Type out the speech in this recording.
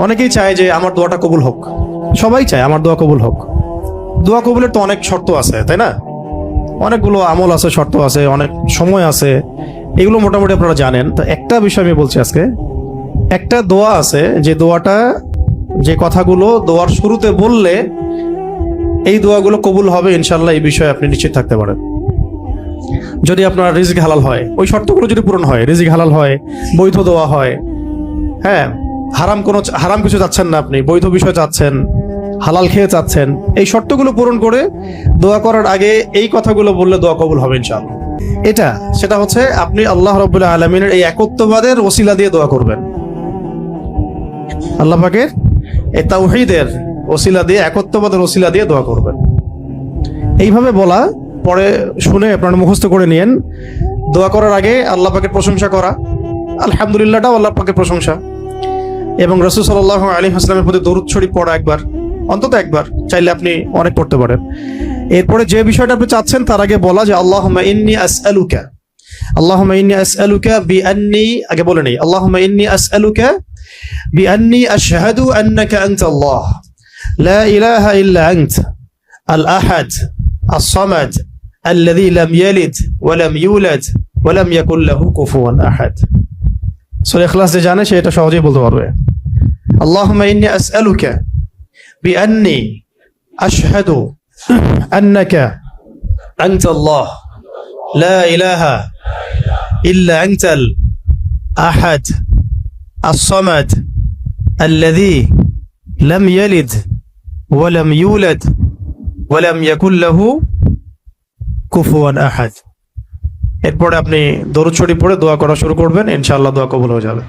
অনেকেই চায় যে আমার দোয়াটা কবুল হোক, সবাই চায় আমার দোয়া কবুল হোক। দোয়া কবুলের তো অনেক শর্ত আছে, তাই না? অনেকগুলো আমল আছে, শর্ত আছে, অনেক সময় আছে, এগুলো মোটামুটি আপনারা জানেন। তো একটা বিষয় আমি বলছি আজকে, একটা দোয়া আছে যে দোয়াটা, যে কথাগুলো দোয়ার শুরুতে বললে এই দোয়াগুলো কবুল হবে ইনশাল্লাহ, এই বিষয়ে আপনি নিশ্চিত থাকতে পারেন। যদি আপনার রিজিক হালাল হয়, ওই শর্তগুলো যদি পূরণ হয়, রিজিক হালাল হয়, বৈধ দোয়া হয়, হ্যাঁ, হারাম কিছু চাচ্ছেন না, আপনি বৈধ বিষয় চাচ্ছেন, হালাল খেয়ে চাচ্ছেন, এই শর্তগুলো পূরণ করে দোয়া করার আগে এই কথাগুলো বললে দোয়া কবুল হবে ইনশাআল্লাহ। সেটা হচ্ছে আপনি আল্লাহ রাব্বুল আলামিনের এই একত্ববাদের ওসিলা দিয়ে দোয়া করবেন। আল্লাহ পাকের এই তাওহীদের ওসিলা দিয়ে, একত্ববাদের ওসিলা দিয়ে দোয়া করবেন। এইভাবে বলা, পরে শুনে আপনারা মুখস্থ করে নিয়েন। দোয়া করার আগে আল্লাহ পাকের প্রশংসা করা, আলহামদুলিল্লাহটাও আল্লাহ পাকের প্রশংসা, এবং রাসূল সাল্লাল্লাহু আলাইহি ওয়াসাল্লামের প্রতি দরুদ শরীফ পড়া একবার, অন্তত একবার, চাইলে আপনি অনেক পড়তে পারেন। এরপরে যে বিষয়টা আপনি চাচ্ছেন তার আগে বলা যে আল্লাহুম্মা ইন্নী আসআলুকা বিআন্নী, আগে বলে নেই, আল্লাহুম্মা ইন্নী আসআলুকা বিআন্নী আশহাদু আন্নাকা আনতাল্লাহ লা ইলাহা ইল্লা আনতা আল আহাদ আস-সামাদ আল্লাযী লাম ইয়ালিদ ওয়া লাম ইউলাদ ওয়া লাম ইয়াকুল লাহু কুফুয়ান আহাদ। সূরা ইখলাস যে জানে সে এটা সহজেই বলতে পারবে। আল্লাহুম্মা ইন্নী আসআলুকা বিআন্নী আশহাদু আন্নাকা আনতাল্লাহ লা ইলাহা ইল্লা আনতাল আহাদ আস-সামাদ আল্লাযী লাম ইয়ালিদ ওয়া লাম ইউলাদ ওয়া লাম ইয়াকুল লাহু কুফুয়ান আহাদ। এরপরে আপনি দরুদ শরীফ পড়ে দোয়া করা শুরু করবেন, ইনশাআল্লাহ দোয়া কবুল হয়ে যাবে।